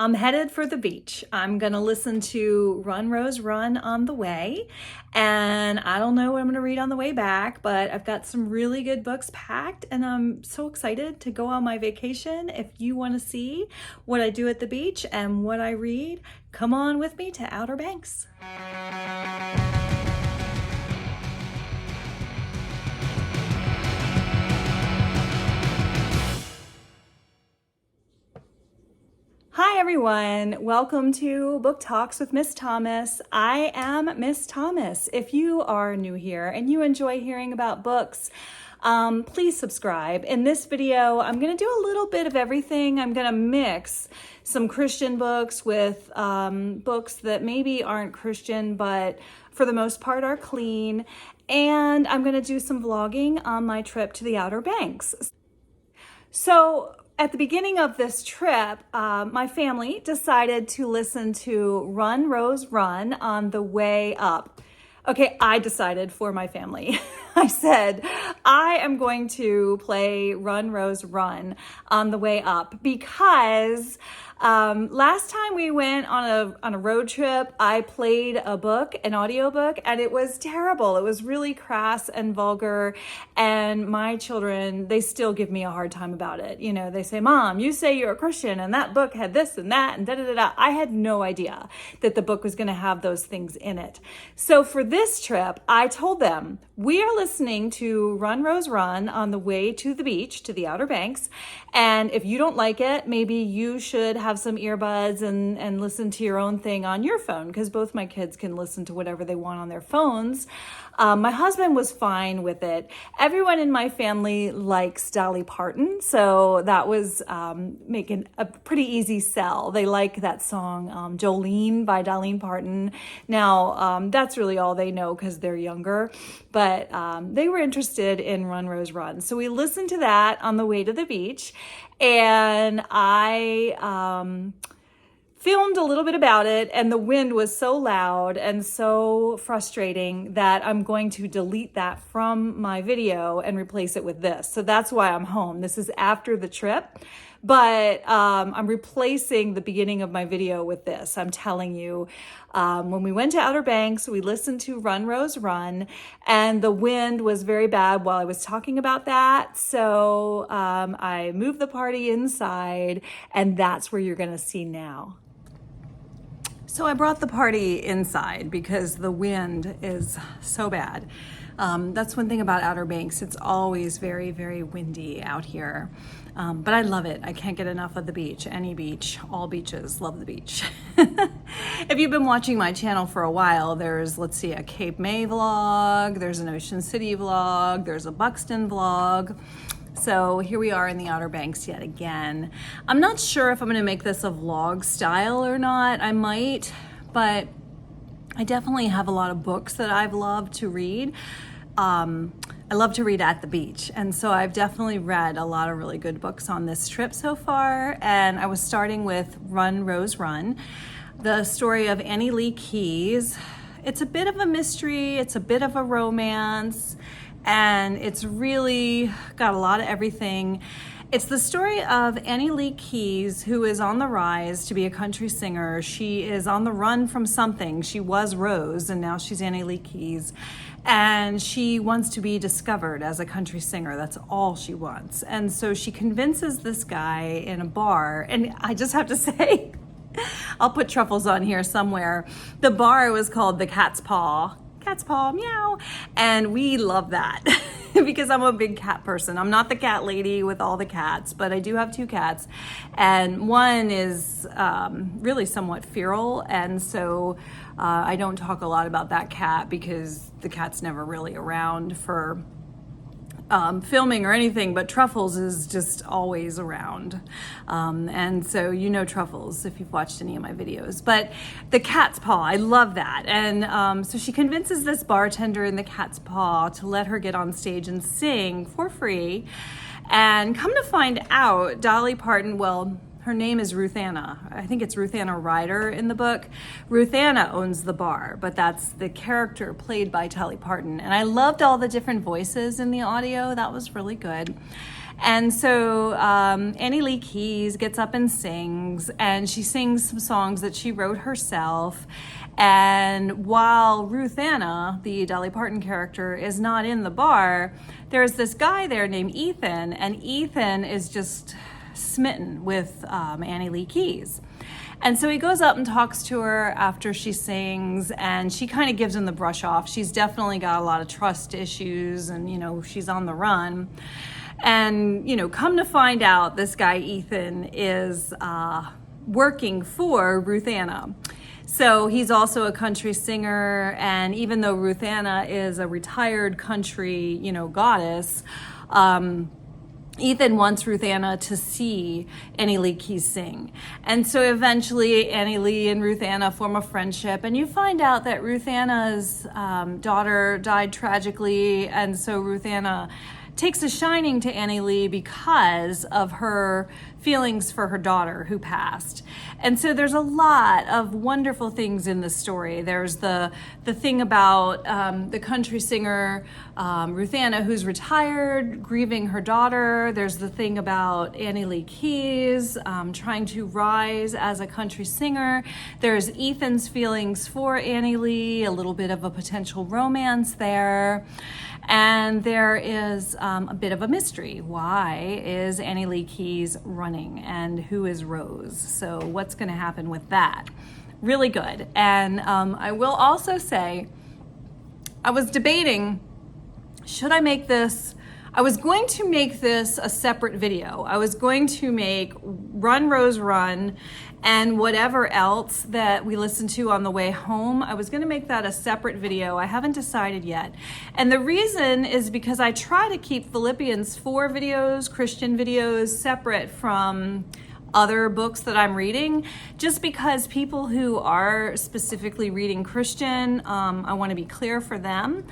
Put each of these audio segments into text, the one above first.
I'm headed for the beach. I'm gonna listen to Run Rose Run on the way, and I don't know what I'm gonna read on the way back, but I've got some really good books packed and I'm so excited to go on my vacation. If you wanna see what I do at the beach and what I read, come on with me to Outer Banks. Hi everyone, welcome to Book Talks with Miss Thomas. I am Miss Thomas. If you are new here and you enjoy hearing about books, please subscribe. In this video, I'm going to do a little bit of everything. I'm going to mix some Christian books with books that maybe aren't Christian, but for the most part are clean. And I'm going to do some vlogging on my trip to the Outer Banks. So at the beginning of this trip, my family decided to listen to Run Rose Run on the way up. Okay, I decided for my family. I said, I am going to play Run Rose Run on the way up because last time we went on a road trip, I played a book, an audiobook, and it was terrible. It was really crass and vulgar, and my children, they still give me a hard time about it. You know, they say, Mom, you say you're a Christian, and that book had this and that, and da-da-da-da. I had no idea that the book was going to have those things in it. So for this trip, I told them, we are listening to Run Rose Run on the way to the beach, to the Outer Banks, and if you don't like it, maybe you should have some earbuds and listen to your own thing on your phone, because both my kids can listen to whatever they want on their phones. My husband was fine with it. Everyone in my family likes Dolly Parton, so that was making a pretty easy sell. They like that song, Jolene by Dolly Parton. Now, that's really all they know because they're younger, but they were interested in Run Rose Run. So we listened to that on the way to the beach, and I filmed a little bit about it, and the wind was so loud and so frustrating that I'm going to delete that from my video and replace it with this. So that's why I'm home. This is after the trip, but I'm replacing the beginning of my video with this. I'm telling you, when we went to Outer Banks, we listened to Run Rose Run, and the wind was very bad while I was talking about that. So I moved the party inside, and that's where you're going to see now. So I brought the party inside because the wind is so bad. That's one thing about Outer Banks. It's always very, very windy out here. But I love it. I can't get enough of the beach. Any beach, all beaches, love the beach. If you've been watching my channel for a while, there's, let's see, a Cape May vlog, there's an Ocean City vlog, there's a Buxton vlog. So here we are in the Outer Banks yet again. I'm not sure if I'm gonna make this a vlog style or not. I might, but I definitely have a lot of books that I've loved to read. I love to read at the beach, and so I've definitely read a lot of really good books on this trip so far, and I was starting with Run Rose Run, the story of Annie Lee Keyes. It's a bit of a mystery, it's a bit of a romance, and it's really got a lot of everything. It's the story of Annie Lee Keyes, who is on the rise to be a country singer. She is on the run from something. She was Rose, and now she's Annie Lee Keyes. And she wants to be discovered as a country singer. That's all she wants. And so she convinces this guy in a bar, and I just have to say, I'll put truffles on here somewhere. The bar was called the Cat's Paw. Cat's Paw, meow. And we love that because I'm a big cat person. I'm not the cat lady with all the cats, but I do have two cats. And one is really somewhat feral. And so I don't talk a lot about that cat because the cat's never really around for filming or anything, but Truffles is just always around. And so you know Truffles if you've watched any of my videos. But the Cat's Paw, I love that. And so she convinces this bartender in the Cat's Paw to let her get on stage and sing for free. And come to find out, Dolly Parton, well, her name is Ruth Anna. I think it's Ruth Anna Ryder in the book. Ruth Anna owns the bar, but that's the character played by Dolly Parton. And I loved all the different voices in the audio. That was really good. And so Annie Lee Keyes gets up and sings, and she sings some songs that she wrote herself. And while Ruth Anna, the Dolly Parton character, is not in the bar, there's this guy there named Ethan, and Ethan is just smitten with Annie Lee Keyes. And so he goes up and talks to her after she sings, and she kind of gives him the brush off. She's definitely got a lot of trust issues, and, you know, she's on the run. And, you know, come to find out, this guy Ethan is working for Ruth Anna. So he's also a country singer, and even though Ruth Anna is a retired country, you know, goddess, Ethan wants Ruth Anna to see Annie Lee Keyes sing. And so eventually Annie Lee and Ruth Anna form a friendship, and you find out that Ruth Anna's daughter died tragically, and so Ruth Anna takes a shining to Annie Lee because of her feelings for her daughter who passed. And so there's a lot of wonderful things in the story. There's the thing about the country singer Ruth Anna, who's retired, grieving her daughter. There's the thing about Annie Lee Keyes trying to rise as a country singer. There's Ethan's feelings for Annie Lee, a little bit of a potential romance there. And there is a bit of a mystery. Why is Annie Lee Keyes running, and who is Rose? So what's going to happen with that? Really good. And I will also say, I was debating, should I make this? I was going to make this a separate video. I was going to make Run Rose Run and whatever else that we listened to on the way home. I was going to make that a separate video. I haven't decided yet. And the reason is because I try to keep Philippians 4 videos, Christian videos, separate from other books that I'm reading, just because people who are specifically reading Christian, I want to be clear for them.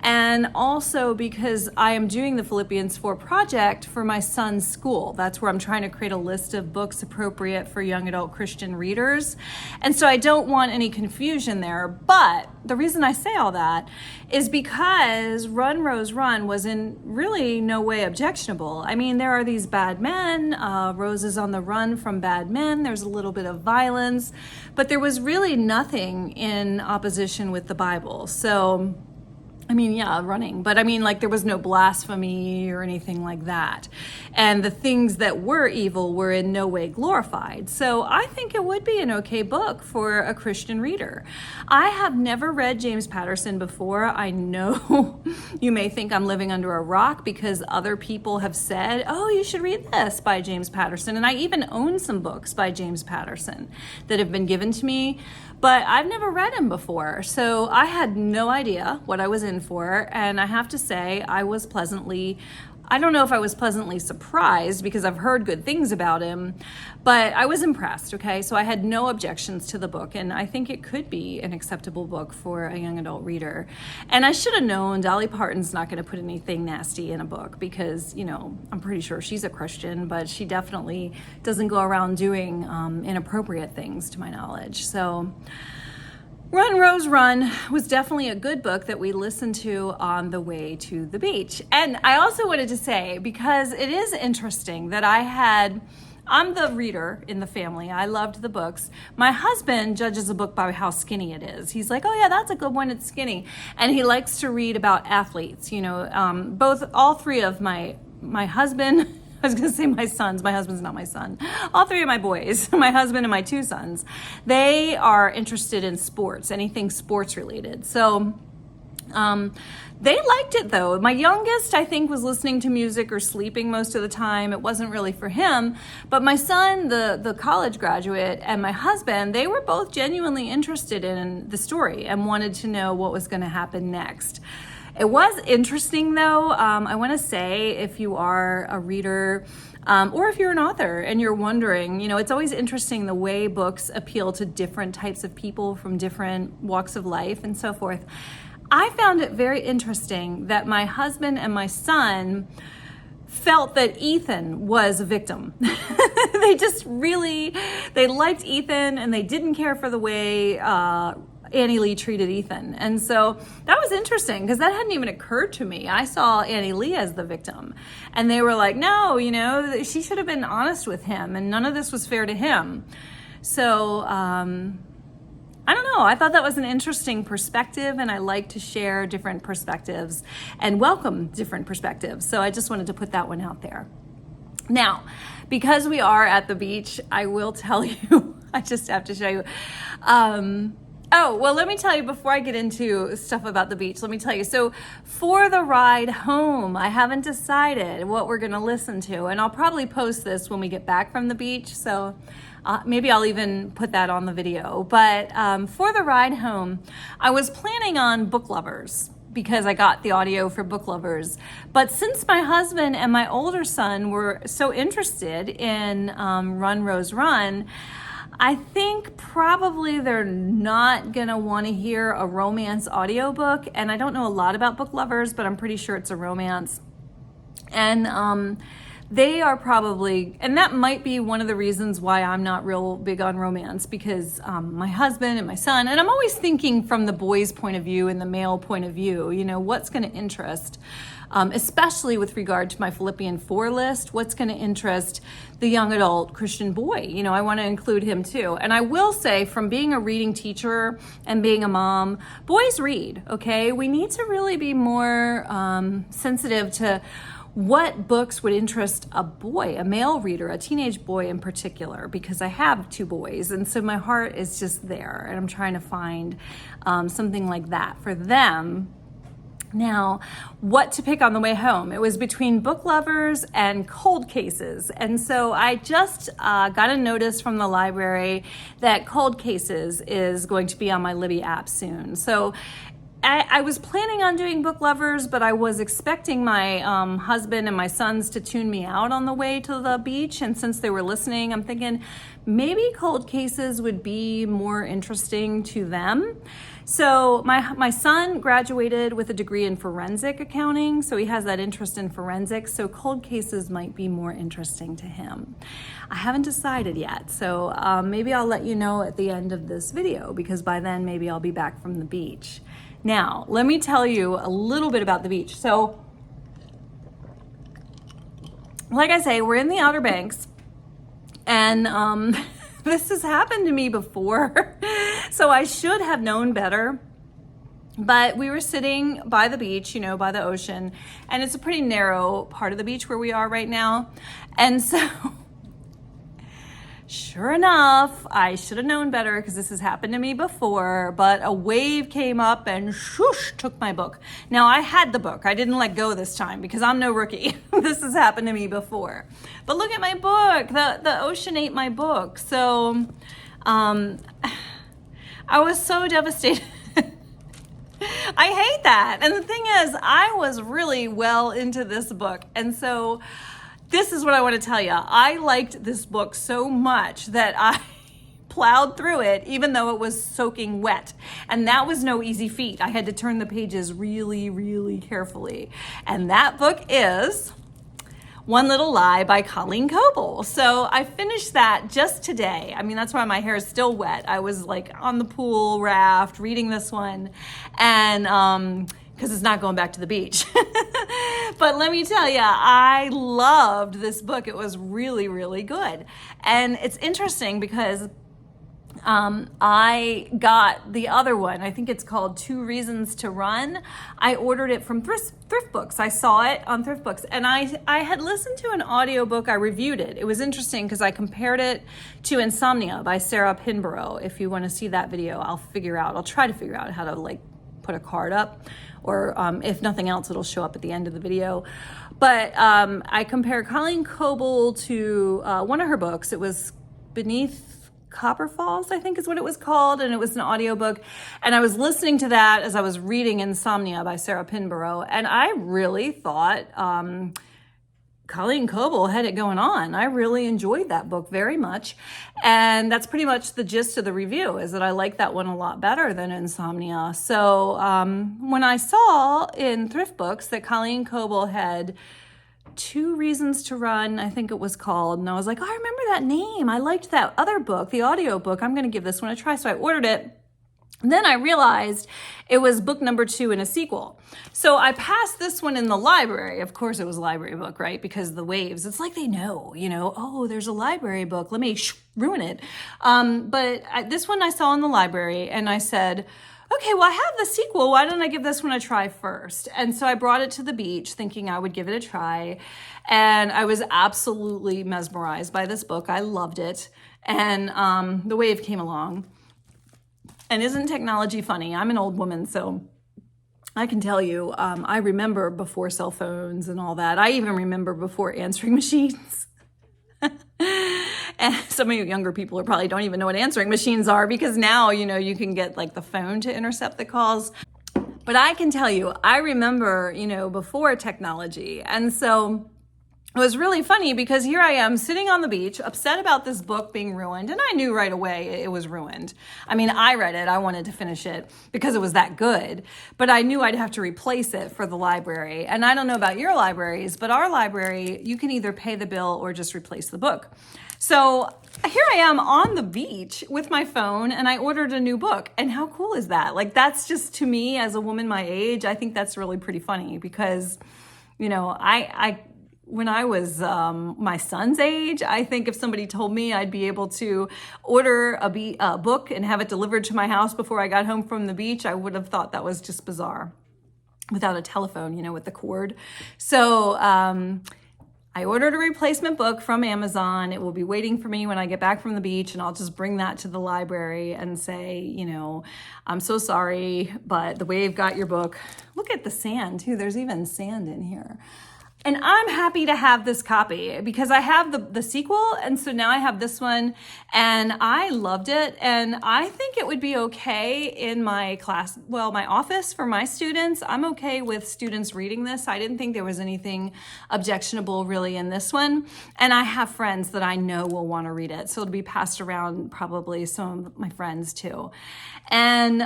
And also because I am doing the Philippians 4 project for my son's school. That's where I'm trying to create a list of books appropriate for young adult Christian readers. And so I don't want any confusion there. But the reason I say all that is because Run Rose Run was in really no way objectionable. I mean, there are these bad men. Rose is on the run from bad men. There's a little bit of violence, but there was really nothing in opposition with the Bible. So I mean, yeah, running, but I mean, like, there was no blasphemy or anything like that. And the things that were evil were in no way glorified. So I think it would be an okay book for a Christian reader. I have never read James Patterson before. I know you may think I'm living under a rock because other people have said, oh, you should read this by James Patterson. And I even own some books by James Patterson that have been given to me, but I've never read him before. So I had no idea what I was in for. And I have to say, I don't know if I was pleasantly surprised because I've heard good things about him, but I was impressed, okay? So I had no objections to the book, and I think it could be an acceptable book for a young adult reader. And I should have known Dolly Parton's not going to put anything nasty in a book because, you know, I'm pretty sure she's a Christian, but she definitely doesn't go around doing inappropriate things to my knowledge. So Run Rose Run was definitely a good book that we listened to on the way to the beach. And I also wanted to say, because it is interesting that I'm the reader in the family. I loved the books. My husband judges a book by how skinny it is. He's like, oh yeah, that's a good one, it's skinny. And he likes to read about athletes, you know, all three of my husband, I was going to say my sons. My husband's not my son. All three of my boys, my husband and my two sons, they are interested in sports, anything sports related. So they liked it though. My youngest, I think, was listening to music or sleeping most of the time. It wasn't really for him. But my son, the college graduate, and my husband, they were both genuinely interested in the story and wanted to know what was going to happen next. It was interesting though. I want to say, if you are a reader or if you're an author and you're wondering, you know, it's always interesting the way books appeal to different types of people from different walks of life and so forth. I found it very interesting that my husband and my son felt that Ethan was a victim. They liked Ethan, and they didn't care for the way Annie Lee treated Ethan. And so that was interesting because that hadn't even occurred to me. I saw Annie Lee as the victim, and they were like, no, you know, she should have been honest with him, and none of this was fair to him. So, I don't know. I thought that was an interesting perspective, and I like to share different perspectives and welcome different perspectives. So I just wanted to put that one out there. Now, because we are at the beach, I will tell you, I just have to show you. Oh, well, let me tell you before I get into stuff about the beach, let me tell you. So for the ride home, I haven't decided what we're going to listen to, and I'll probably post this when we get back from the beach. So maybe I'll even put that on the video. But for the ride home, I was planning on Book Lovers because I got the audio for Book Lovers. But since my husband and my older son were so interested in Run, Rose, Run, I think probably they're not gonna want to hear a romance audiobook. And I don't know a lot about Book Lovers, but I'm pretty sure it's a romance. And they are probably, and that might be one of the reasons why I'm not real big on romance, because my husband and my son, and I'm always thinking from the boy's point of view and the male point of view, you know, what's going to interest, especially with regard to my Philippian 4 list, what's going to interest the young adult Christian boy. You know, I want to include him too. And I will say, from being a reading teacher and being a mom, boys read, okay? We need to really be more sensitive to what books would interest a boy, a male reader, a teenage boy in particular, because I have 2 boys, and so my heart is just there, and I'm trying to find something like that for them. Now, what to pick on the way home? It was between Book Lovers and Cold Cases, and so I just got a notice from the library that Cold Cases is going to be on my Libby app soon. So I was planning on doing Book Lovers, but I was expecting my husband and my sons to tune me out on the way to the beach. And since they were listening, I'm thinking maybe Cold Cases would be more interesting to them. So my son graduated with a degree in forensic accounting, so he has that interest in forensics. So Cold Cases might be more interesting to him. I haven't decided yet, so maybe I'll let you know at the end of this video, because by then maybe I'll be back from the beach. Now, let me tell you a little bit about the beach. So, like I say, we're in the Outer Banks, and this has happened to me before, so I should have known better. But we were sitting by the beach, you know, by the ocean, and it's a pretty narrow part of the beach where we are right now. And so, sure enough, I should have known better because this has happened to me before, but a wave came up and shoosh, took my book. Now, I had the book. I didn't let go this time because I'm no rookie. This has happened to me before. But look at my book. The ocean ate my book. So I was so devastated. I hate that. And the thing is, I was really well into this book. And so this is what I want to tell you. I liked this book so much that I plowed through it, even though it was soaking wet. And that was no easy feat. I had to turn the pages really, really carefully. And that book is One Little Lie by Colleen Coble. So I finished that just today. I mean, that's why my hair is still wet. I was like on the pool raft reading this one, and because it's not going back to the beach. But let me tell you, I loved this book. It was really, really good. And it's interesting because I got the other one. I think it's called 2 Reasons to Run. I ordered it from Thrift Books. I saw it on Thrift Books, and I had listened to an audiobook. I reviewed it. It was interesting because I compared it to Insomnia by Sarah Pinborough. If you want to see that video, I'll try to figure out how to like put a card up, or if nothing else, it'll show up at the end of the video. But I compared Colleen Coble to one of her books. It was Beneath Copper Falls, I think is what it was called, and it was an audiobook. And I was listening to that as I was reading Insomnia by Sarah Pinborough, and I really thought Colleen Coble had it going on. I really enjoyed that book very much. And that's pretty much the gist of the review, is that I like that one a lot better than Insomnia. So when I saw in Thrift Books that Colleen Coble had 2 Reasons to Run, I think it was called, and I was like, oh, I remember that name. I liked that other book, the audio book. I'm going to give this one a try. So I ordered it. Then I realized it was book number 2 in a sequel. So I passed this one in the library. Of course it was a library book, right? Because the waves, it's like they know, oh, there's a library book. Let me ruin it. This one I saw in the library and I said, okay, well, I have the sequel. Why don't I give this one a try first? And so I brought it to the beach thinking I would give it a try. And I was absolutely mesmerized by this book. I loved it. And the wave came along. And isn't technology funny? I'm an old woman, so I can tell you, I remember before cell phones and all that. I even remember before answering machines. And some of you younger people probably don't even know what answering machines are, because now, you can get like the phone to intercept the calls. But I can tell you, I remember, before technology. And so it was really funny because here I am sitting on the beach, upset about this book being ruined. And I knew right away it was ruined. I mean, I read it. I wanted to finish it because it was that good. But I knew I'd have to replace it for the library. And I don't know about your libraries, but our library, you can either pay the bill or just replace the book. So here I am on the beach with my phone and I ordered a new book. And how cool is that? Like, that's just, to me, as a woman my age, I think that's really pretty funny because, when I was my son's age, I think if somebody told me I'd be able to order a book and have it delivered to my house before I got home from the beach, I would have thought that was just bizarre without a telephone, with the cord. So I ordered a replacement book from Amazon. It will be waiting for me when I get back from the beach, and I'll just bring that to the library and say, I'm so sorry, but the wave got your book. Look at the sand too. There's even sand in here. And I'm happy to have this copy because I have the sequel. And so now I have this one and I loved it. And I think it would be okay in my class, my office for my students. I'm okay with students reading this. I didn't think there was anything objectionable really in this one. And I have friends that I know will want to read it. So it'll be passed around probably some of my friends too. And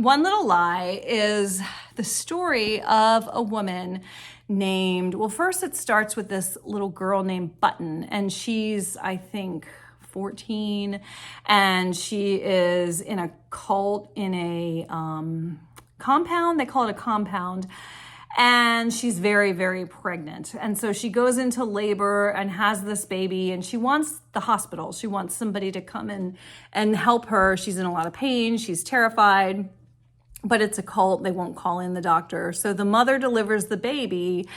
One Little Lie is the story of a woman named, first it starts with this little girl named Button, and she's, I think, 14, and she is in a cult in a compound. They call it a compound. And she's very, very pregnant. And so she goes into labor and has this baby, and she wants the hospital. She wants somebody to come in and help her. She's in a lot of pain. She's terrified. But it's a cult. They won't call in the doctor. So the mother delivers the baby,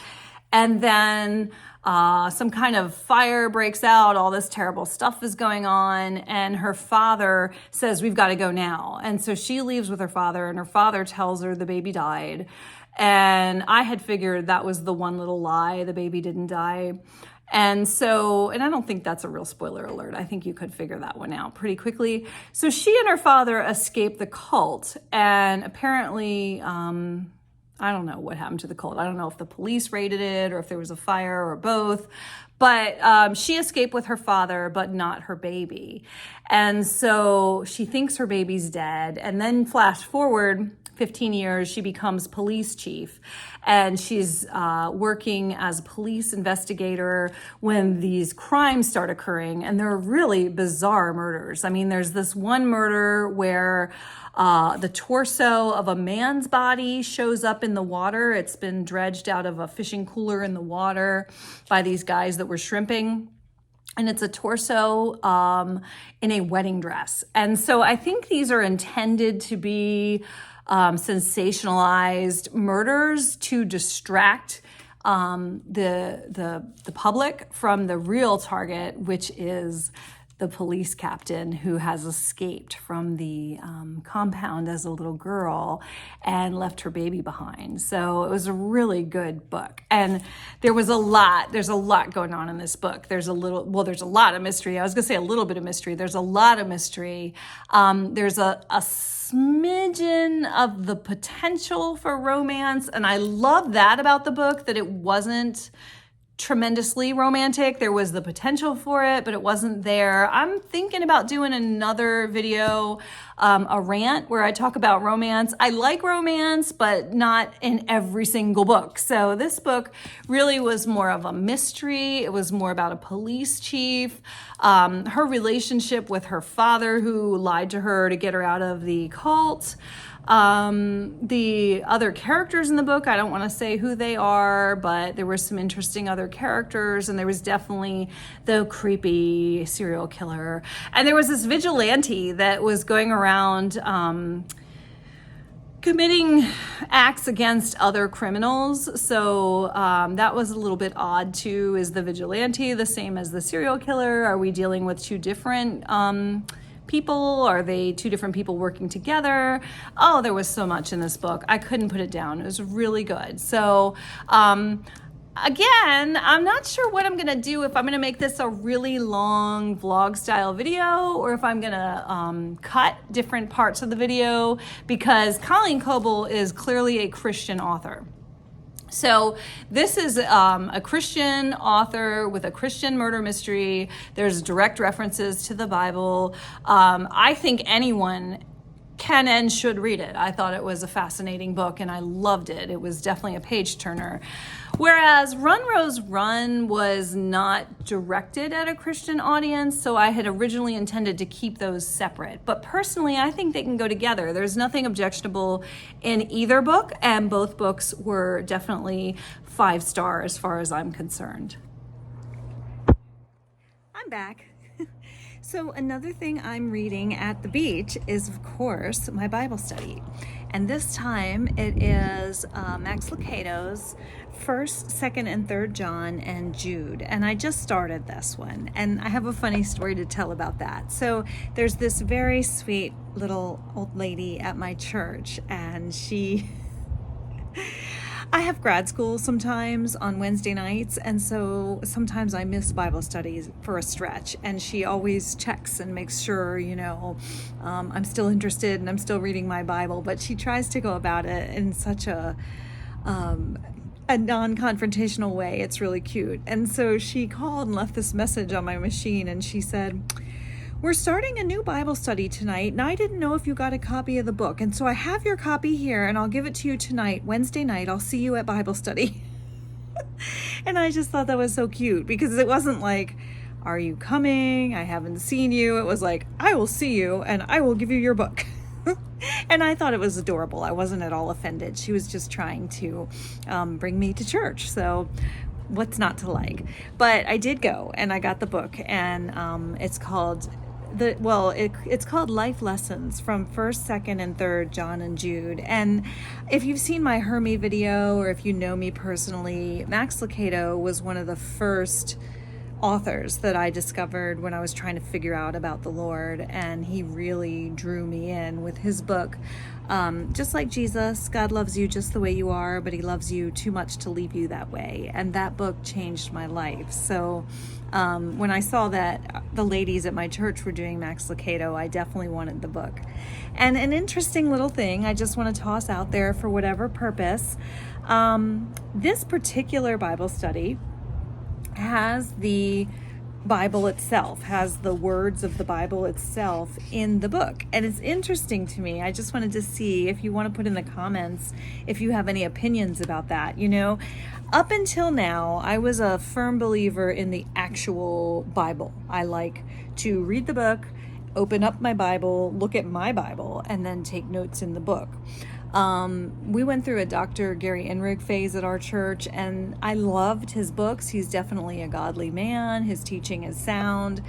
and then some kind of fire breaks out. All this terrible stuff is going on, and her father says, we've got to go now. And so she leaves with her father, and her father tells her the baby died. And I had figured that was the one little lie. The baby didn't die. And I don't think that's a real spoiler alert. I think you could figure that one out pretty quickly. So she and her father escaped the cult, and apparently, I don't know what happened to the cult. I don't know if the police raided it or if there was a fire or both, but she escaped with her father, but not her baby. And so she thinks her baby's dead. And then flash forward 15 years, she becomes police chief, and she's working as a police investigator when these crimes start occurring, and they're really bizarre murders. I mean, there's this one murder where the torso of a man's body shows up in the water. It's been dredged out of a fishing cooler in the water by these guys that were shrimping. And it's a torso in a wedding dress. And so I think these are intended to be sensationalized murders to distract the public from the real target, which is the police captain who has escaped from the compound as a little girl and left her baby behind. So it was a really good book. And there's a lot going on in this book. There's a lot of mystery. I was gonna say a little bit of mystery. There's a lot of mystery. There's a smidgen of the potential for romance. And I love that about the book, that it wasn't tremendously romantic. There was the potential for it, but it wasn't there. I'm thinking about doing another video, a rant where I talk about romance. I like romance, but not in every single book. So this book really was more of a mystery. It was more about a police chief, her relationship with her father who lied to her to get her out of the cult. The other characters in the book, I don't want to say who they are, but there were some interesting other characters, and there was definitely the creepy serial killer. And there was this vigilante that was going around committing acts against other criminals. So that was a little bit odd too. Is the vigilante the same as the serial killer? Are we dealing with two different people? Are they two different people working together? Oh, there was so much in this book. I couldn't put it down. It was really good. So again, I'm not sure what I'm gonna do, if I'm gonna make this a really long vlog style video or if I'm gonna cut different parts of the video, because Colleen Coble is clearly a Christian author. So this is a Christian author with a Christian murder mystery. There's direct references to the Bible. I think anyone can and should read it. I thought it was a fascinating book and I loved it. It was definitely a page turner. Whereas Run Rose Run was not directed at a Christian audience, so I had originally intended to keep those separate. But personally, I think they can go together. There's nothing objectionable in either book, and both books were definitely 5 stars as far as I'm concerned. I'm back. So another thing I'm reading at the beach is, of course, my Bible study. And this time it is Max Lucado's 1st, 2nd, and 3rd John and Jude. And I just started this one. And I have a funny story to tell about that. So there's this very sweet little old lady at my church, and I have grad school sometimes on Wednesday nights, and so sometimes I miss Bible studies for a stretch, and she always checks and makes sure, I'm still interested and I'm still reading my Bible, but she tries to go about it in such a non-confrontational way. It's really cute. And so she called and left this message on my machine, and she said, "We're starting a new Bible study tonight, and I didn't know if you got a copy of the book. And so I have your copy here, and I'll give it to you tonight, Wednesday night. I'll see you at Bible study." And I just thought that was so cute, because it wasn't like, "Are you coming? I haven't seen you." It was like, "I will see you, and I will give you your book." And I thought it was adorable. I wasn't at all offended. She was just trying to bring me to church. So what's not to like? But I did go, and I got the book, and it's called it's called Life Lessons from 1st, 2nd, and 3rd John and Jude. And if you've seen my Hermie video, or if you know me personally, Max Lucado was one of the first authors that I discovered when I was trying to figure out about the Lord, and he really drew me in with his book. Just like Jesus, God loves you just the way you are, but he loves you too much to leave you that way. And that book changed my life. So when I saw that the ladies at my church were doing Max Lucado, I definitely wanted the book. And an interesting little thing I just want to toss out there for whatever purpose, this particular Bible study has the Bible itself, has the words of the Bible itself in the book. And it's interesting to me. I just wanted to see if you want to put in the comments if you have any opinions about that. Up until now, I was a firm believer in the actual Bible. I like to read the book, open up my Bible, look at my Bible, and then take notes in the book. We went through a Dr. Gary Enrig phase at our church, and I loved his books. He's definitely a godly man. His teaching is sound,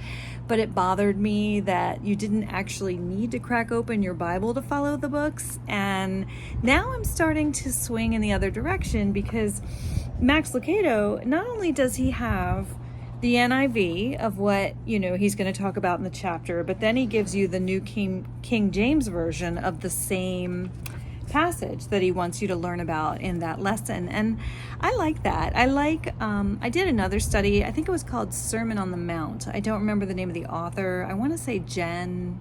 but it bothered me that you didn't actually need to crack open your Bible to follow the books. And now I'm starting to swing in the other direction, because Max Lucado, not only does he have the NIV of what, he's going to talk about in the chapter, but then he gives you the New King James Version of the same passage that he wants you to learn about in that lesson. And I like that. I did another study, I think it was called Sermon on the Mount. I don't remember the name of the author. I want to say Jen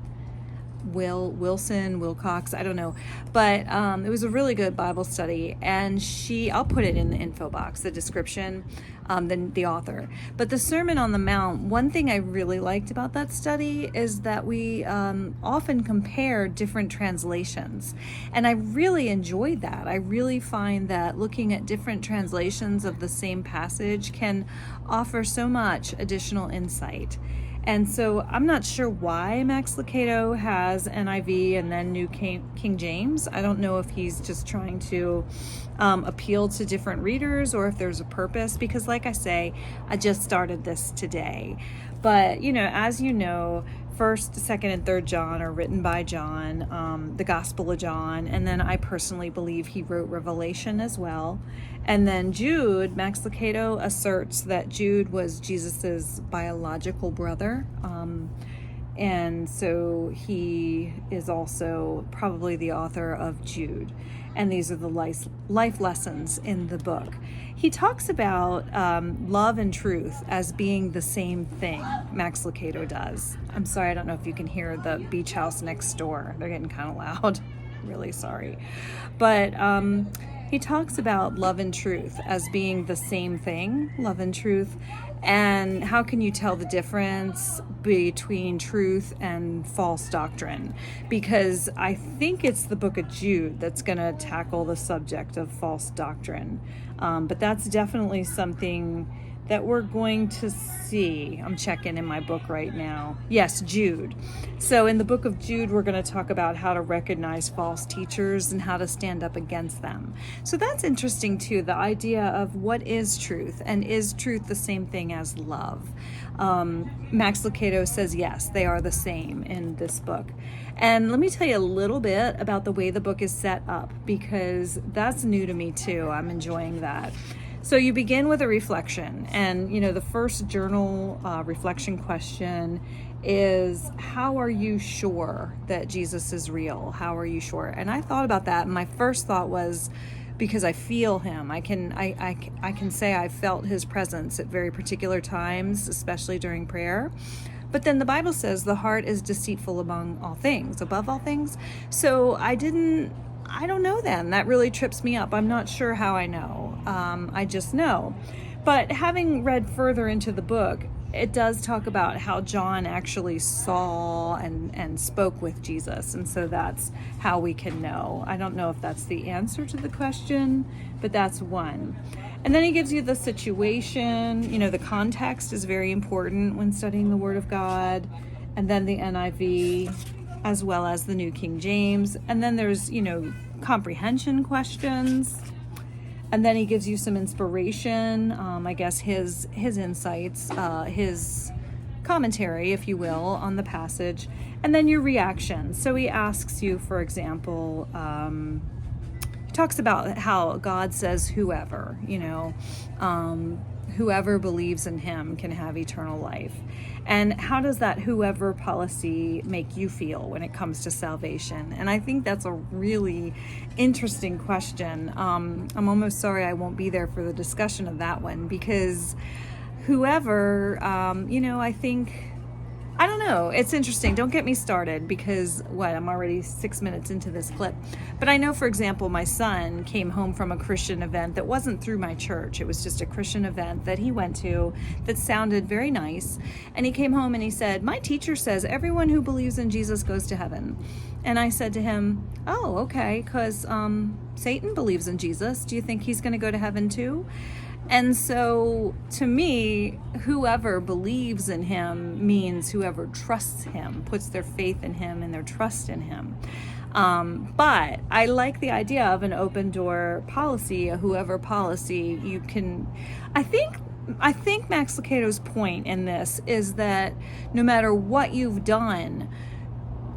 Wilcox, I don't know, but it was a really good Bible study, and I'll put it in the info box, the description, the author. But the Sermon on the Mount, one thing I really liked about that study is that we often compare different translations, and I really enjoyed that. I really find that looking at different translations of the same passage can offer so much additional insight. And so I'm not sure why Max Lucado has NIV and then New King James. I don't know if he's just trying to appeal to different readers or if there's a purpose, because like I say, I just started this today. But, as you know, 1st, 2nd, and 3rd John are written by John, the Gospel of John, and then I personally believe he wrote Revelation as well. And then Jude, Max Lucado asserts that Jude was Jesus's biological brother, and so he is also probably the author of Jude. And these are the life lessons in the book. He talks about love and truth as being the same thing, Max Lucado does. I'm sorry, I don't know if you can hear the beach house next door. They're getting kind of loud. Really sorry. But he talks about love and truth as being the same thing, love and truth. And how can you tell the difference between truth and false doctrine? Because I think it's the book of Jude that's going to tackle the subject of false doctrine. But that's definitely something that we're going to see. I'm checking in my book right now. Yes, Jude. So in the book of Jude, we're going to talk about how to recognize false teachers and how to stand up against them. So that's interesting too, the idea of what is truth, and is truth the same thing as love? Max Lucado says yes, they are the same in this book. And let me tell you a little bit about the way the book is set up, because that's new to me too. I'm enjoying that. So you begin with a reflection, and the first journal reflection question is, how are you sure that Jesus is real? How are you sure? And I thought about that, and my first thought was, because I feel him. I can say I felt his presence at very particular times, especially during prayer. But then the Bible says the heart is deceitful above all things. So I don't know then. That really trips me up. I'm not sure how I know. I just know. But having read further into the book, it does talk about how John actually saw and spoke with Jesus. And so that's how we can know. I don't know if that's the answer to the question, but that's one. And then he gives you the situation. The context is very important when studying the Word of God. And then the NIV, as well as the New King James. And then there's, comprehension questions. And then he gives you some inspiration, I guess his insights, his commentary, if you will, on the passage. And then your reaction. So he asks you, for example, he talks about how God says whoever, whoever believes in him can have eternal life. And how does that whoever policy make you feel when it comes to salvation? And I think that's a really interesting question. I'm almost sorry I won't be there for the discussion of that one, because whoever, I don't know. It's interesting. Don't get me started, because I'm already 6 minutes into this clip. But I know, for example, my son came home from a Christian event that wasn't through my church. It was just a Christian event that he went to that sounded very nice. And he came home and he said, my teacher says everyone who believes in Jesus goes to heaven. And I said to him, oh, okay, because Satan believes in Jesus. Do you think he's going to go to heaven too? And so, to me, whoever believes in him means whoever trusts him, puts their faith in him and their trust in him. But I like the idea of an open door policy, a whoever policy. You can, I think Max Lucado's point in this is that no matter what you've done,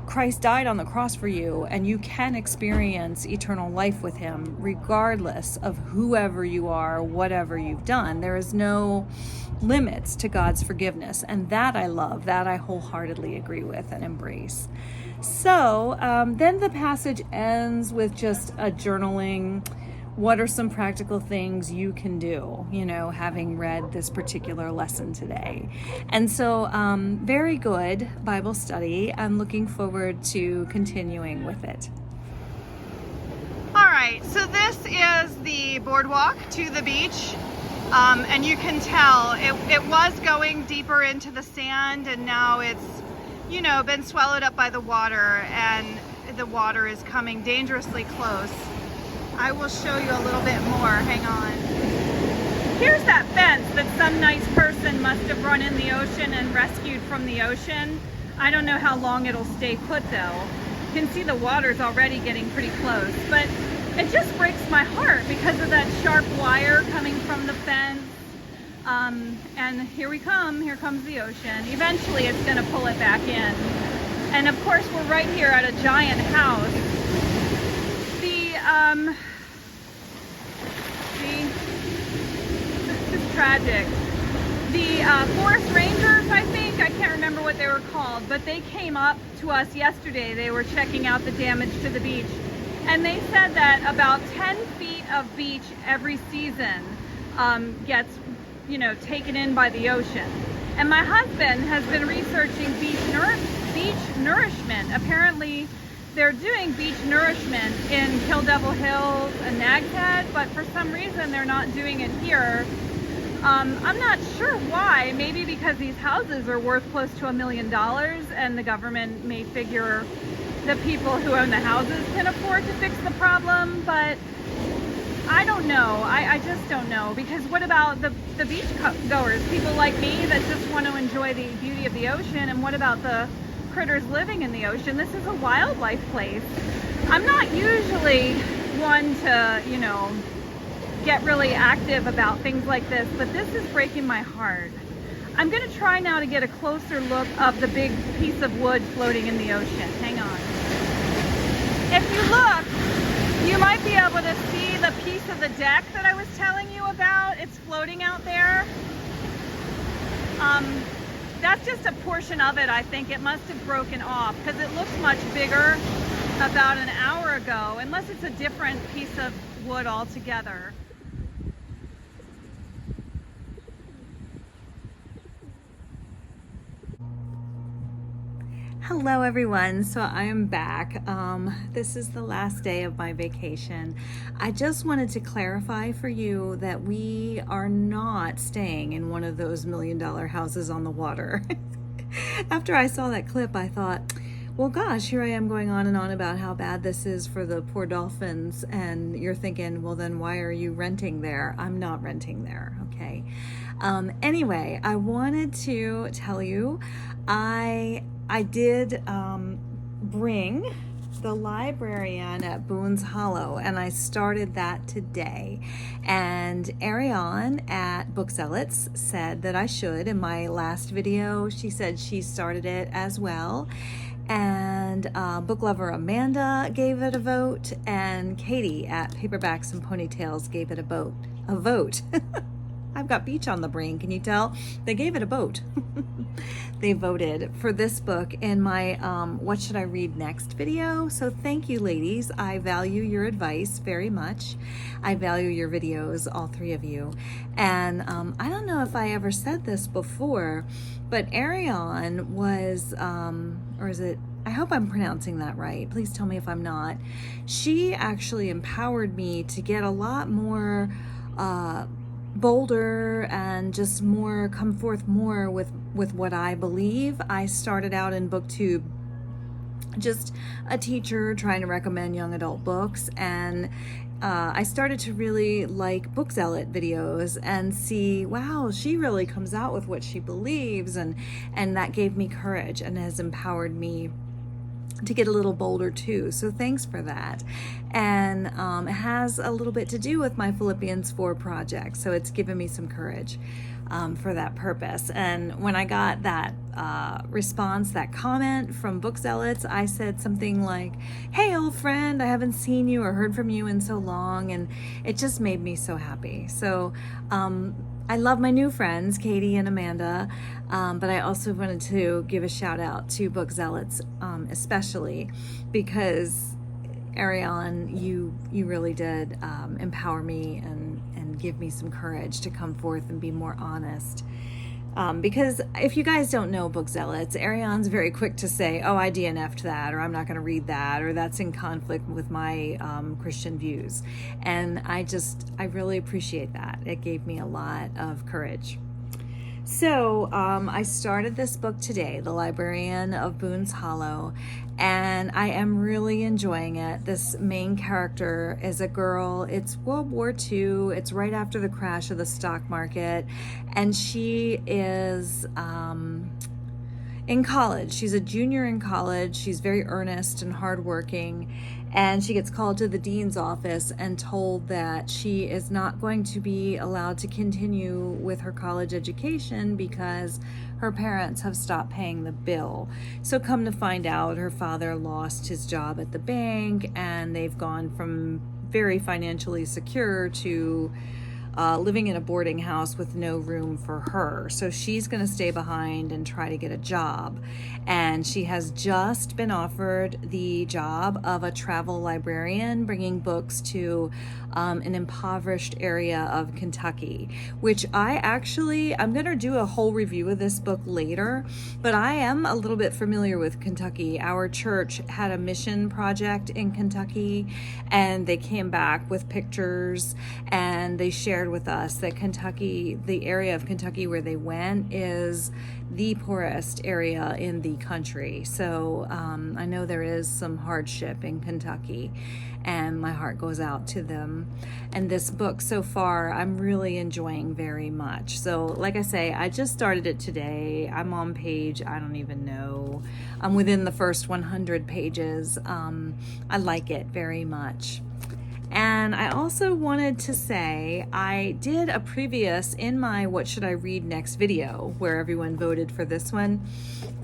Christ died on the cross for you, and you can experience eternal life with him regardless of whoever you are, whatever you've done. There is no limits to God's forgiveness, and that I love, that I wholeheartedly agree with and embrace. So then the passage ends with just a journaling what are some practical things you can do, you know, having read this particular lesson today. And so very good Bible study. I'm looking forward to continuing with it. All right, so this is the boardwalk to the beach. And you can tell it was going deeper into the sand, and now it's, you know, been swallowed up by the water, and the water is coming dangerously close. I will show you a little bit more. Hang on. Here's that fence that some nice person must have run in the ocean and rescued from the ocean. I don't know how long it'll stay put though. You can see the water's already getting pretty close, but it just breaks my heart because of that sharp wire coming from the fence. And here we come. Here comes the ocean. Eventually it's going to pull it back in. And of course we're right here at a giant house. It's tragic. The forest rangers, I think, I can't remember what they were called, but they came up to us yesterday. They were checking out the damage to the beach. And they said that about 10 feet of beach every season gets, you know, taken in by the ocean. And my husband has been researching beach nourishment. Apparently, they're doing beach nourishment in Kill Devil Hills and Nag's Head, but for some reason they're not doing it here. I'm not sure why. Maybe because these houses are worth close to $1 million, and the government may figure the people who own the houses can afford to fix the problem, but I don't know. I just don't know, because what about the beach goers, people like me that just want to enjoy the beauty of the ocean, and what about the critters living in the ocean? This is a wildlife place. I'm not usually one to, you know, get really active about things like this, but this is breaking my heart. I'm going to try now to get a closer look of the big piece of wood floating in the ocean. Hang on. If you look, you might be able to see the piece of the deck that I was telling you about. It's floating out there. That's just a portion of it, I think. It must have broken off because it looks much bigger about an hour ago, unless it's a different piece of wood altogether. Hello everyone, so I am back. This is the last day of my vacation. I just wanted to clarify for you that we are not staying in one of those $1 million houses on the water. After I saw that clip, I thought, well gosh, here I am going on and on about how bad this is for the poor dolphins, and you're thinking, well then why are you renting there? I'm not renting there, okay? Anyway, I wanted to tell you, I did bring the Librarian at Boone's Hollow, and I started that today. And Erion at Book Zealots said that I should. In my last video, she said she started it as well. And book lover Amanda gave it a vote, and Katie at Paperbacks and Ponytails gave it a vote. I've got beach on the brain, can you tell? They gave it a vote. They voted for this book in my What Should I Read Next video. So thank you, ladies. I value your advice very much. I value your videos, all three of you. And I don't know if I ever said this before, but Erion was, or is it, I hope I'm pronouncing that right. Please tell me if I'm not. She actually empowered me to get a lot more bolder and just more, come forth more with what I believe. I started out in BookTube just a teacher trying to recommend young adult books, and I started to really like Book Zealot videos and see, wow, she really comes out with what she believes, and that gave me courage and has empowered me to get a little bolder too. So thanks for that. And it has a little bit to do with my Philippians 4 project. So it's given me some courage for that purpose. And when I got that response, that comment from Book Zealots, I said something like, hey old friend, I haven't seen you or heard from you in so long. And it just made me so happy. So I love my new friends, Katie and Amanda, but I also wanted to give a shout out to Book Zealots, especially because Erion, you really did empower me and give me some courage to come forth and be more honest. Because if you guys don't know Book Zealots, Erion's very quick to say, oh, I DNF'd that, or I'm not going to read that, or that's in conflict with my Christian views. And I really appreciate that. It gave me a lot of courage. So I started this book today, The Librarian of Boone's Hollow, and I am really enjoying it. This main character is a girl. It's World War II. It's right after the crash of the stock market, and she is in college. She's a junior in college. She's very earnest and hardworking, and she gets called to the dean's office and told that she is not going to be allowed to continue with her college education because her parents have stopped paying the bill. So come to find out, her father lost his job at the bank, and they've gone from very financially secure to living in a boarding house with no room for her. So she's going to stay behind and try to get a job. And she has just been offered the job of a travel librarian, bringing books to an impoverished area of Kentucky, which I'm going to do a whole review of this book later, but I am a little bit familiar with Kentucky. Our church had a mission project in Kentucky, and they came back with pictures, and they shared with us that Kentucky, the area of Kentucky where they went, is the poorest area in the country. So I know there is some hardship in Kentucky, and my heart goes out to them. And this book so far, I'm really enjoying very much. So like I say, I just started it today. I'm on page, I don't even know. I'm within the first 100 pages. I like it very much. And I also wanted to say, I did a previous in my What Should I Read Next video, where everyone voted for this one.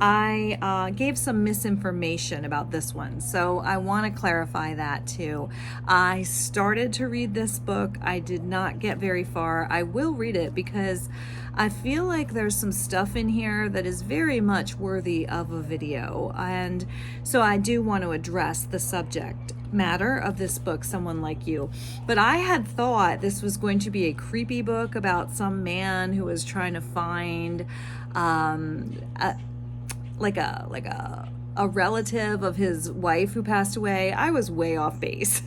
I gave some misinformation about this one, so I want to clarify that too. I started to read this book. I did not get very far. I will read it because I feel like there's some stuff in here that is very much worthy of a video. And so I do want to address the subject matter of this book, Someone Like You. But I had thought this was going to be a creepy book about some man who was trying to find a relative of his wife who passed away. I was way off base.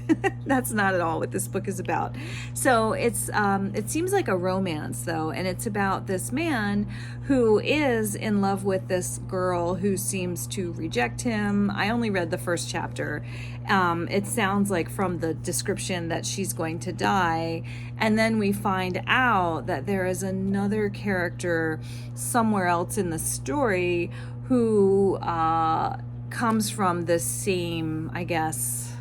That's not at all what this book is about. So it seems like a romance though, and it's about this man who is in love with this girl who seems to reject him. I only read the first chapter. It sounds like from the description that she's going to die, and then we find out that there is another character somewhere else in the story who comes from the same, I guess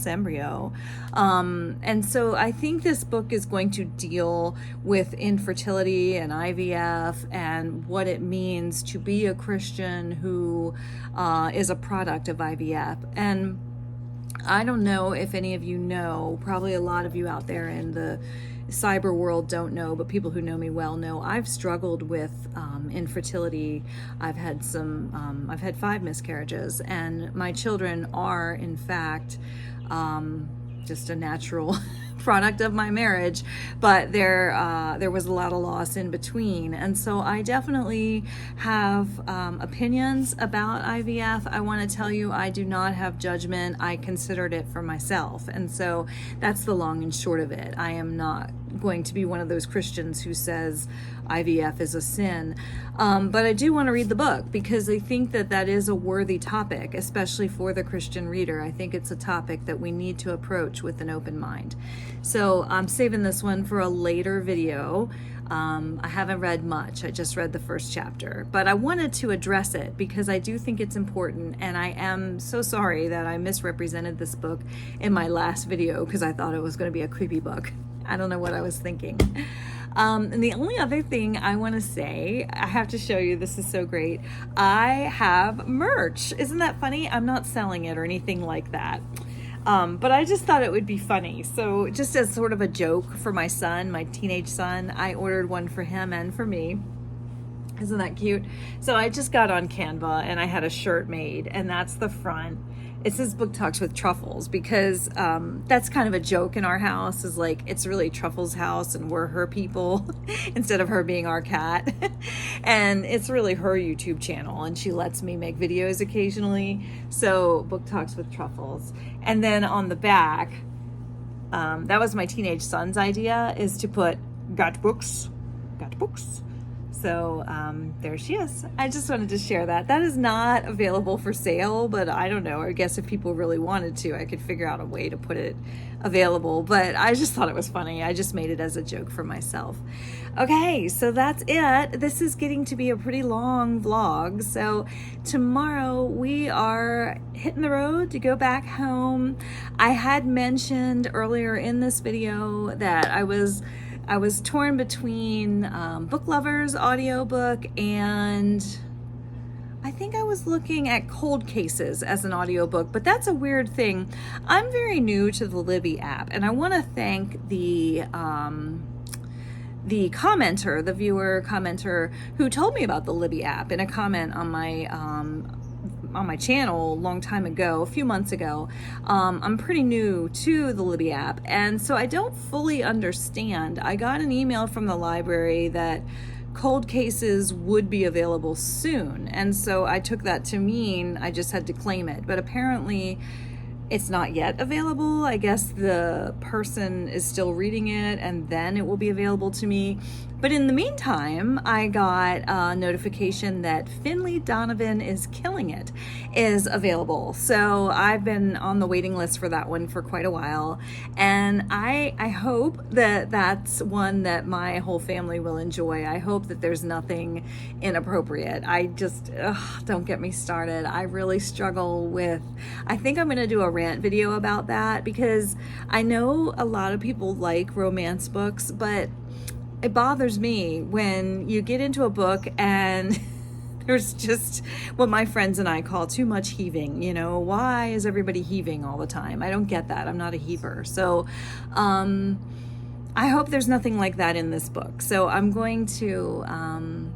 embryo. And so I think this book is going to deal with infertility and IVF and what it means to be a Christian who is a product of IVF. And I don't know if any of you know, probably a lot of you out there in the cyber world don't know, but people who know me well know I've struggled with infertility. I've had 5 miscarriages, and my children are in fact just a natural product of my marriage, but there was a lot of loss in between. And so I definitely have opinions about IVF. I want to tell you, I do not have judgment. I considered it for myself. And so that's the long and short of it. I am not going to be one of those Christians who says IVF is a sin. But I do want to read the book because I think that is a worthy topic, especially for the Christian reader. I think it's a topic that we need to approach with an open mind. So I'm saving this one for a later video. I haven't read much. I just read the first chapter, but I wanted to address it because I do think it's important, and I am so sorry that I misrepresented this book in my last video because I thought it was going to be a creepy book. I don't know what I was thinking. And the only other thing I want to say, I have to show you, this is so great. I have merch. Isn't that funny? I'm not selling it or anything like that. But I just thought it would be funny. So just as sort of a joke for my son, my teenage son, I ordered one for him and for me. Isn't that cute? So I just got on Canva and I had a shirt made, and that's the front. it says Book Talks with Truffles because that's kind of a joke in our house, is like it's really Truffles' house and we're her people instead of her being our cat. And it's really her YouTube channel and she lets me make videos occasionally. So Book Talks with Truffles. And then on the back, that was my teenage son's idea, is to put got books. So there she is. I just wanted to share that. That is not available for sale, but I don't know. I guess if people really wanted to, I could figure out a way to put it available. But I just thought it was funny. I just made it as a joke for myself. Okay, so that's it. This is getting to be a pretty long vlog. So tomorrow we are hitting the road to go back home. I had mentioned earlier in this video that I was torn between Book Lovers audiobook and I think I was looking at Cold Cases as an audiobook, but that's a weird thing. I'm very new to the Libby app, and I want to thank the commenter, the viewer commenter, who told me about the Libby app in a comment on my channel a long time ago, a few months ago. I'm pretty new to the Libby app, and so I don't fully understand. I got an email from the library that Cold Cases would be available soon, and so I took that to mean I just had to claim it, but apparently it's not yet available. I guess the person is still reading it and then it will be available to me. But in the meantime, I got a notification that Finlay Donovan is Killing It is available. So I've been on the waiting list for that one for quite a while. And I hope that that's one that my whole family will enjoy. I hope that there's nothing inappropriate. I just, don't get me started. I really struggle with, I think I'm going to do a rant video about that because I know a lot of people like romance books, but it bothers me when you get into a book and there's just what my friends and I call too much heaving. You know, why is everybody heaving all the time? I don't get that. I'm not a heaver. So I hope there's nothing like that in this book. So I'm going to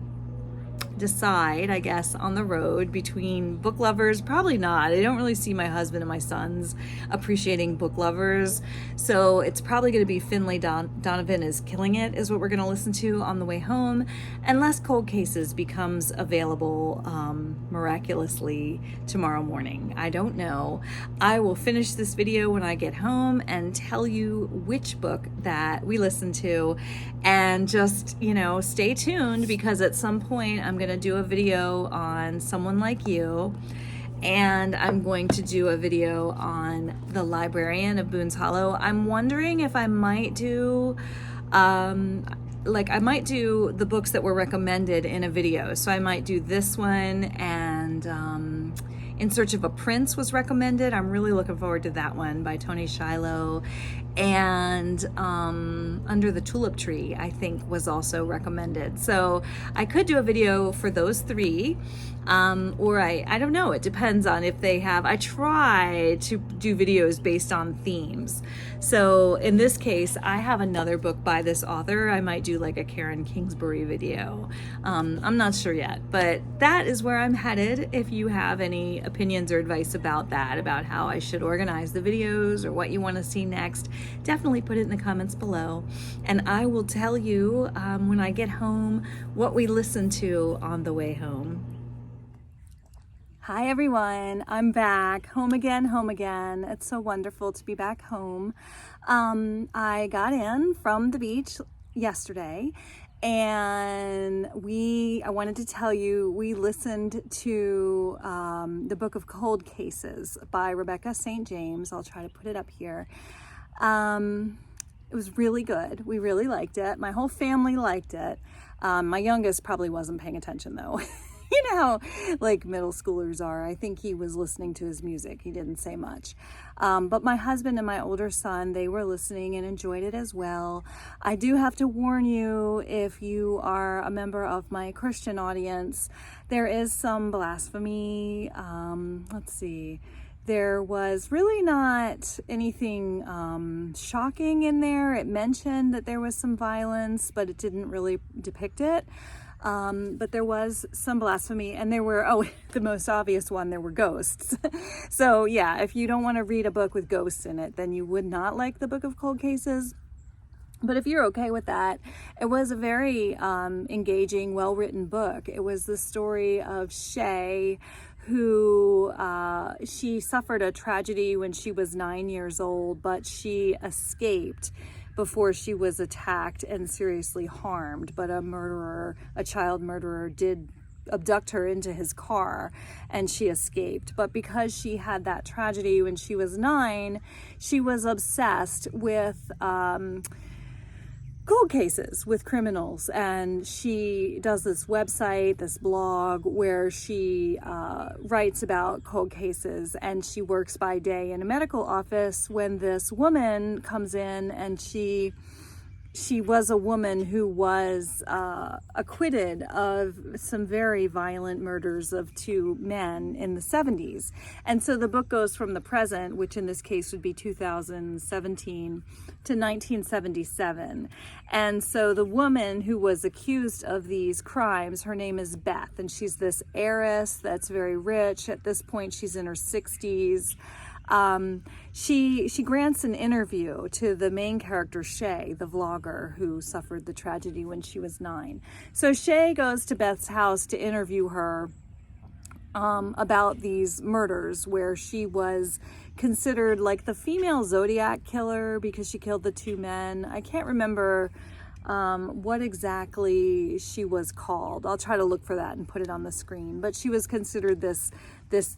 decide, I guess, on the road between Book Lovers. Probably not. I don't really see my husband and my sons appreciating Book Lovers, so it's probably going to be Finlay Donovan is Killing It is what we're going to listen to on the way home, unless Cold Cases becomes available miraculously tomorrow morning. I don't know. I will finish this video when I get home and tell you which book that we listen to, and just, you know, stay tuned because at some point I'm going to do a video on Someone Like You, and I'm going to do a video on The Librarian of Boone's Hollow. I'm wondering if I might do I might do the books that were recommended in a video. So I might do this one, and In Search of a Prince was recommended. I'm really looking forward to that one by Toni Shiloh. And Under the Tulip Tree, I think, was also recommended. So I could do a video for those three, or I don't know, it depends on if they have. I try to do videos based on themes. So in this case, I have another book by this author. I might do like a Karen Kingsbury video. I'm not sure yet, but that is where I'm headed. If you have any opinions or advice about that, about how I should organize the videos or what you want to see next, definitely put it in the comments below, and I will tell you when I get home what we listen to on the way home. Hi everyone, I'm back, home again. It's so wonderful to be back home. I got in from the beach yesterday, and I wanted to tell you, we listened to the book of Cold Cases by Rebecca St. James. I'll try to put it up here. It was really good. We really liked it. My whole family liked it. My youngest probably wasn't paying attention though. You know how like middle schoolers are. I think he was listening to his music. He didn't say much. But my husband and my older son, they were listening and enjoyed it as well. I do have to warn you, if you are a member of my Christian audience, there is some blasphemy. Let's see. There was really not anything shocking in there. It mentioned that there was some violence, but it didn't really depict it. but there was some blasphemy, and there were, oh, the most obvious one, there were ghosts. So yeah, if you don't want to read a book with ghosts in it, then you would not like the Book of Cold Cases. But if you're okay with that, it was a very engaging, well-written book. It was the story of Shay, who she suffered a tragedy when she was 9 years old, but she escaped before she was attacked and seriously harmed. But a child murderer, did abduct her into his car, and she escaped. But because she had that tragedy when she was 9, she was obsessed with cold cases, with criminals, and she does this website, this blog, where she writes about cold cases, and she works by day in a medical office when this woman comes in, and she was a woman who was acquitted of some very violent murders of 2 men in the 70s. And so the book goes from the present, which in this case would be 2017, to 1977. And so the woman who was accused of these crimes, her name is Beth, and she's this heiress that's very rich. At this point, she's in her 60s. She grants an interview to the main character, Shay, the vlogger who suffered the tragedy when she was 9. So Shay goes to Beth's house to interview her about these murders, where she was considered like the female Zodiac killer because she killed the 2 men. I can't remember what exactly she was called. I'll try to look for that and put it on the screen. But she was considered this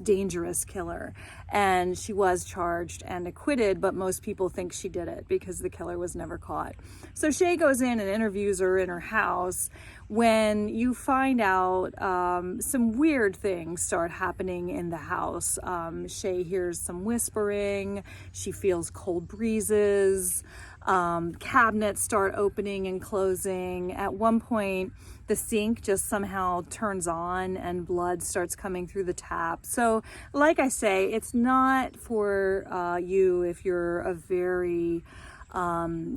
dangerous killer, and she was charged and acquitted, but most people think she did it because the killer was never caught. So Shay goes in and interviews her in her house when you find out some weird things start happening in the house. Shay hears some whispering, she feels cold breezes, cabinets start opening and closing. At one point, the sink just somehow turns on and blood starts coming through the tap. So like I say, it's not for you if you're a very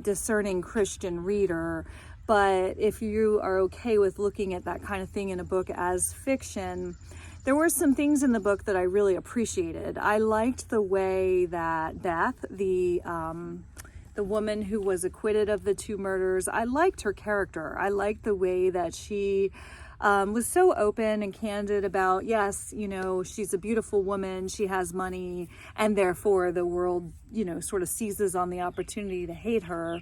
discerning Christian reader, but if you are okay with looking at that kind of thing in a book as fiction, there were some things in the book that I really appreciated. I liked the way that Beth, the woman who was acquitted of the 2 murders, I liked her character. I liked the way that she was so open and candid about, yes, you know, she's a beautiful woman, she has money, and therefore the world, you know, sort of seizes on the opportunity to hate her.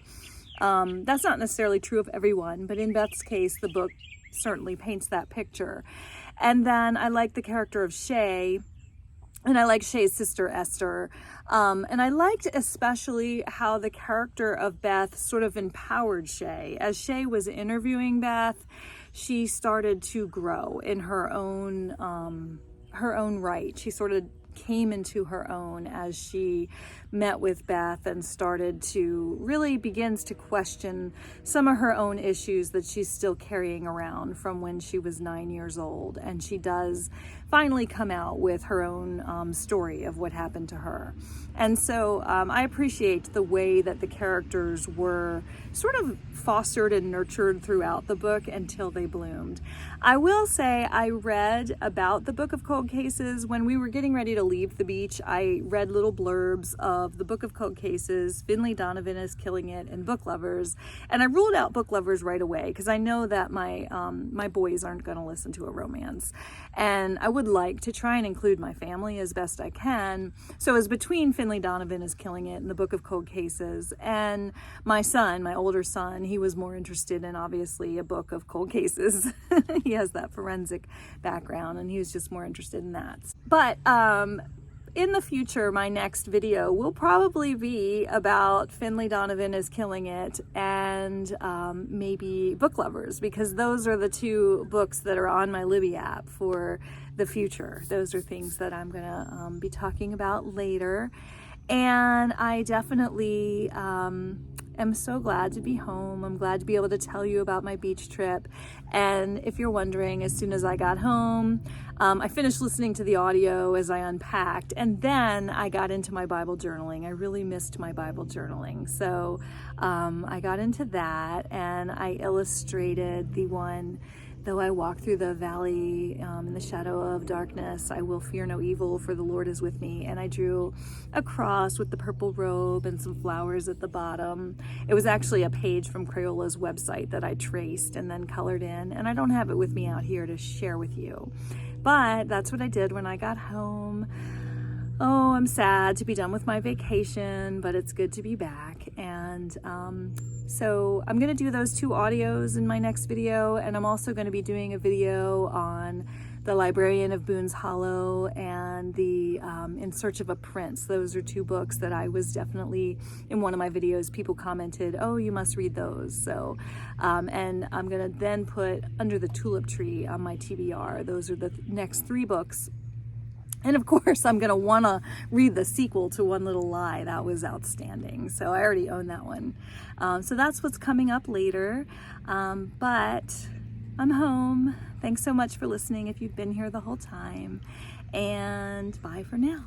That's not necessarily true of everyone, but in Beth's case, the book certainly paints that picture. And then I like the character of Shay, and I like Shay's sister, Esther. And I liked especially how the character of Beth sort of empowered Shay. As Shay was interviewing Beth, she started to grow in her own right. She sort of came into her own as she met with Beth and started to really begins to question some of her own issues that she's still carrying around from when she was 9 years old. And she does finally come out with her own story of what happened to her. And so I appreciate the way that the characters were sort of fostered and nurtured throughout the book until they bloomed. I will say I read about the Book of Cold Cases when we were getting ready to leave the beach. I read little blurbs of the Book of Cold Cases, Finlay, Donovan is Killing It, and Book Lovers. And I ruled out Book Lovers right away because I know that my boys aren't going to listen to a romance. And I would like to try and include my family as best I can. So it was between Finlay, Donovan is Killing It and the Book of Cold Cases. And my son, my older son, he was more interested in obviously a Book of Cold Cases. He has that forensic background and he was just more interested in that. But in the future, my next video will probably be about Finlay, Donovan is Killing It and maybe Book Lovers, because those are the 2 books that are on my Libby app for the future. Those are things that I'm gonna be talking about later. And I definitely am so glad to be home. I'm glad to be able to tell you about my beach trip. And if you're wondering, as soon as I got home, I finished listening to the audio as I unpacked, and then I got into my Bible journaling. I really missed my Bible journaling. So I got into that, and I illustrated the one Though I walk through the valley in the shadow of darkness, I will fear no evil, for the Lord is with me. And I drew a cross with the purple robe and some flowers at the bottom. It was actually a page from Crayola's website that I traced and then colored in. And I don't have it with me out here to share with you. But that's what I did when I got home. Oh, I'm sad to be done with my vacation, but it's good to be back. And so I'm going to do those 2 audios in my next video, and I'm also going to be doing a video on the Librarian of Boone's Hollow and the In Search of a Prince. Those are 2 books that I was definitely, in one of my videos, people commented, oh, you must read those. So, and I'm going to then put Under the Tulip Tree on my TBR. Those are the next 3 books. And of course, I'm going to want to read the sequel to One Little Lie. That was outstanding. So I already own that one. So that's what's coming up later. But I'm home. Thanks so much for listening if you've been here the whole time. And bye for now.